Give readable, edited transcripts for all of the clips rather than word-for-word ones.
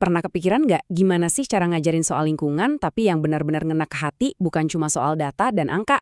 Pernah kepikiran nggak gimana sih cara ngajarin soal lingkungan tapi yang benar-benar ngena ke hati bukan cuma soal data dan angka?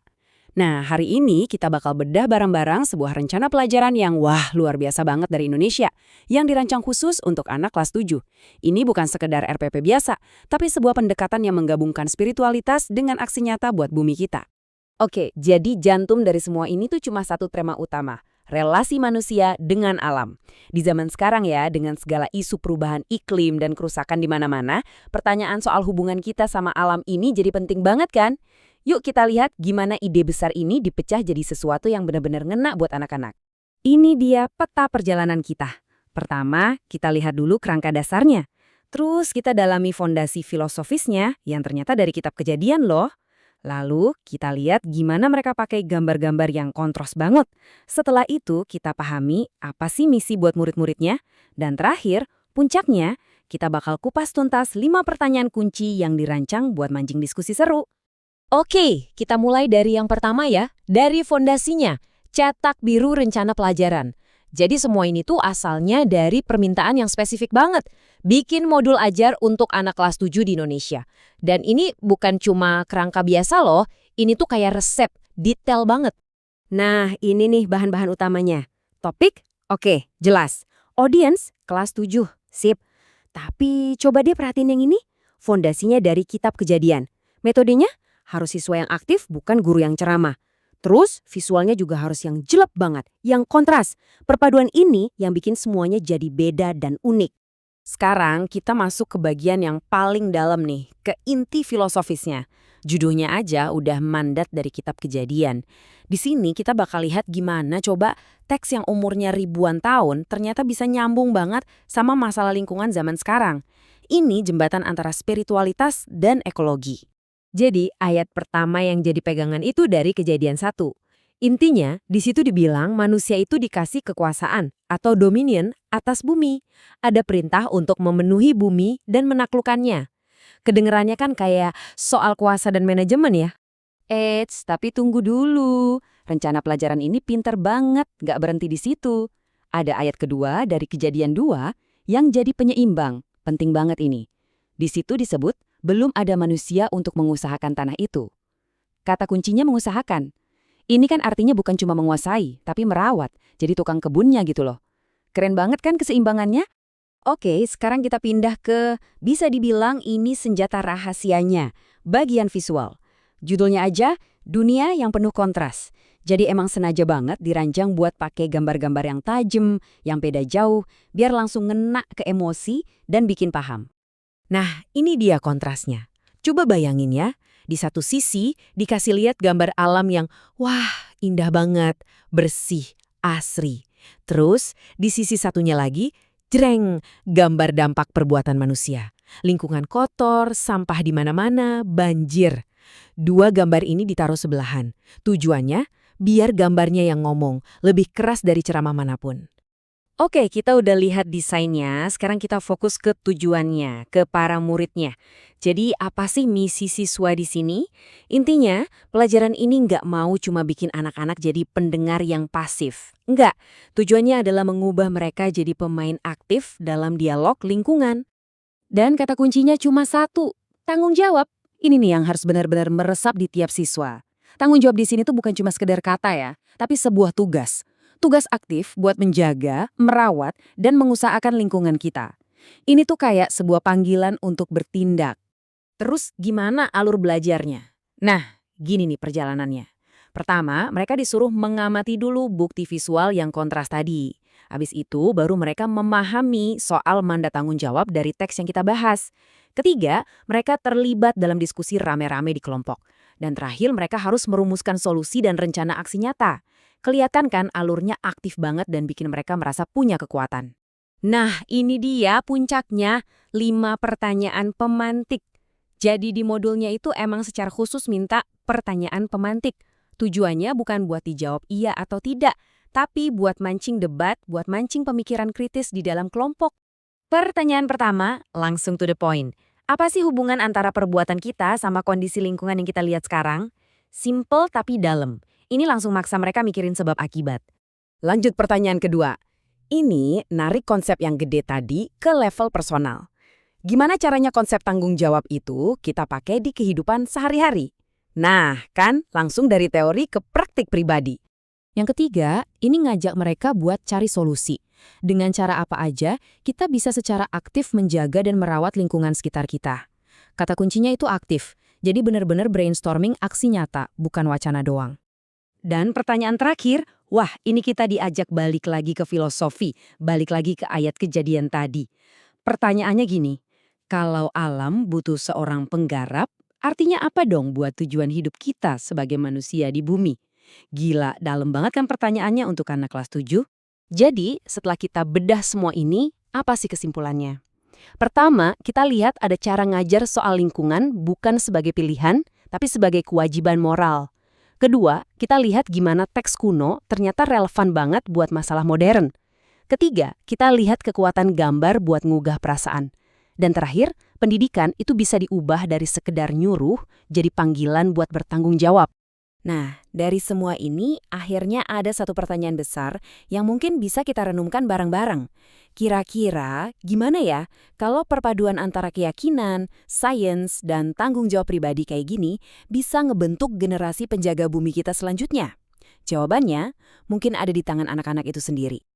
Nah, hari ini kita bakal bedah bareng-bareng sebuah rencana pelajaran yang wah luar biasa banget dari Indonesia yang dirancang khusus untuk anak kelas 7. Ini bukan sekedar RPP biasa, tapi sebuah pendekatan yang menggabungkan spiritualitas dengan aksi nyata buat bumi kita. Oke, jadi jantung dari semua ini tuh cuma satu tema utama. Relasi manusia dengan alam. Di zaman sekarang ya, dengan segala isu perubahan iklim dan kerusakan di mana-mana, pertanyaan soal hubungan kita sama alam ini jadi penting banget kan? Yuk kita lihat gimana ide besar ini dipecah jadi sesuatu yang benar-benar ngena buat anak-anak. Ini dia peta perjalanan kita. Pertama, kita lihat dulu kerangka dasarnya. Terus kita dalami fondasi filosofisnya yang ternyata dari kitab Kejadian loh. Lalu, kita lihat gimana mereka pakai gambar-gambar yang kontras banget. Setelah itu, kita pahami apa sih misi buat murid-muridnya. Dan terakhir, puncaknya, kita bakal kupas tuntas 5 pertanyaan kunci yang dirancang buat mancing diskusi seru. Oke, kita mulai dari yang pertama ya, dari fondasinya, cetak biru rencana pelajaran. Jadi semua ini tuh asalnya dari permintaan yang spesifik banget. Bikin modul ajar untuk anak kelas 7 di Indonesia. Dan ini bukan cuma kerangka biasa loh, ini tuh kayak resep, detail banget. Nah, ini nih bahan-bahan utamanya. Topik? Oke, jelas. Audience? Kelas 7. Sip. Tapi coba deh perhatiin yang ini. Fondasinya dari kitab Kejadian. Metodenya? Harus siswa yang aktif, bukan guru yang ceramah. Terus, visualnya juga harus yang jelek banget, yang kontras. Perpaduan ini yang bikin semuanya jadi beda dan unik. Sekarang kita masuk ke bagian yang paling dalam nih, ke inti filosofisnya. Judulnya aja udah mandat dari kitab Kejadian. Di sini kita bakal lihat gimana coba teks yang umurnya ribuan tahun ternyata bisa nyambung banget sama masalah lingkungan zaman sekarang. Ini jembatan antara spiritualitas dan ekologi. Jadi, ayat pertama yang jadi pegangan itu dari Kejadian 1. Intinya, di situ dibilang manusia itu dikasih kekuasaan atau dominion atas bumi. Ada perintah untuk memenuhi bumi dan menaklukkannya. Kedengerannya kan kayak soal kuasa dan manajemen ya. Tapi tunggu dulu. Rencana pelajaran ini pinter banget, nggak berhenti di situ. Ada ayat kedua dari Kejadian 2 yang jadi penyeimbang. Penting banget ini. Di situ disebut, belum ada manusia untuk mengusahakan tanah itu. Kata kuncinya mengusahakan. Ini kan artinya bukan cuma menguasai, tapi merawat. Jadi tukang kebunnya gitu loh. Keren banget kan keseimbangannya? Oke, sekarang kita pindah ke, bisa dibilang ini senjata rahasianya, bagian visual. Judulnya aja, Dunia yang Penuh Kontras. Jadi emang sengaja banget dirancang buat pakai gambar-gambar yang tajam, yang beda jauh, biar langsung ngena ke emosi dan bikin paham. Nah, ini dia kontrasnya. Coba bayangin ya, di satu sisi dikasih lihat gambar alam yang wah, indah banget, bersih, asri. Terus, di sisi satunya lagi, jreng, gambar dampak perbuatan manusia. Lingkungan kotor, sampah di mana-mana, banjir. Dua gambar ini ditaruh sebelahan. Tujuannya, biar gambarnya yang ngomong, lebih keras dari ceramah manapun. Oke, kita udah lihat desainnya, sekarang kita fokus ke tujuannya, ke para muridnya. Jadi apa sih misi siswa di sini? Intinya, pelajaran ini nggak mau cuma bikin anak-anak jadi pendengar yang pasif. Nggak, tujuannya adalah mengubah mereka jadi pemain aktif dalam dialog lingkungan. Dan kata kuncinya cuma satu, tanggung jawab. Ini nih yang harus benar-benar meresap di tiap siswa. Tanggung jawab di sini tuh bukan cuma sekedar kata ya, tapi sebuah tugas. Tugas aktif buat menjaga, merawat, dan mengusahakan lingkungan kita. Ini tuh kayak sebuah panggilan untuk bertindak. Terus gimana alur belajarnya? Nah, gini nih perjalanannya. Pertama, mereka disuruh mengamati dulu bukti visual yang kontras tadi. Habis itu baru mereka memahami soal mandat tanggung jawab dari teks yang kita bahas. Ketiga, mereka terlibat dalam diskusi rame-rame di kelompok. Dan terakhir mereka harus merumuskan solusi dan rencana aksi nyata. Kelihatan kan alurnya aktif banget dan bikin mereka merasa punya kekuatan. Nah, ini dia puncaknya, 5 pertanyaan pemantik. Jadi di modulnya itu emang secara khusus minta pertanyaan pemantik. Tujuannya bukan buat dijawab iya atau tidak, tapi buat mancing debat, buat mancing pemikiran kritis di dalam kelompok. Pertanyaan pertama, langsung to the point. Apa sih hubungan antara perbuatan kita sama kondisi lingkungan yang kita lihat sekarang? Simple tapi dalam. Ini langsung maksa mereka mikirin sebab akibat. Lanjut pertanyaan kedua. Ini narik konsep yang gede tadi ke level personal. Gimana caranya konsep tanggung jawab itu kita pakai di kehidupan sehari-hari? Nah, kan langsung dari teori ke praktik pribadi. Yang ketiga, ini ngajak mereka buat cari solusi. Dengan cara apa aja, kita bisa secara aktif menjaga dan merawat lingkungan sekitar kita. Kata kuncinya itu aktif, jadi benar-benar brainstorming aksi nyata, bukan wacana doang. Dan pertanyaan terakhir, wah ini kita diajak balik lagi ke filosofi, balik lagi ke ayat kejadian tadi. Pertanyaannya gini, kalau alam butuh seorang penggarap, artinya apa dong buat tujuan hidup kita sebagai manusia di bumi? Gila, dalam banget kan pertanyaannya untuk anak kelas 7? Jadi, setelah kita bedah semua ini, apa sih kesimpulannya? Pertama, kita lihat ada cara ngajar soal lingkungan bukan sebagai pilihan, tapi sebagai kewajiban moral. Kedua, kita lihat gimana teks kuno ternyata relevan banget buat masalah modern. Ketiga, kita lihat kekuatan gambar buat ngugah perasaan. Dan terakhir, pendidikan itu bisa diubah dari sekedar nyuruh jadi panggilan buat bertanggung jawab. Nah, dari semua ini, akhirnya ada satu pertanyaan besar yang mungkin bisa kita renungkan bareng-bareng. Kira-kira gimana ya kalau perpaduan antara keyakinan, sains, dan tanggung jawab pribadi kayak gini bisa ngebentuk generasi penjaga bumi kita selanjutnya? Jawabannya mungkin ada di tangan anak-anak itu sendiri.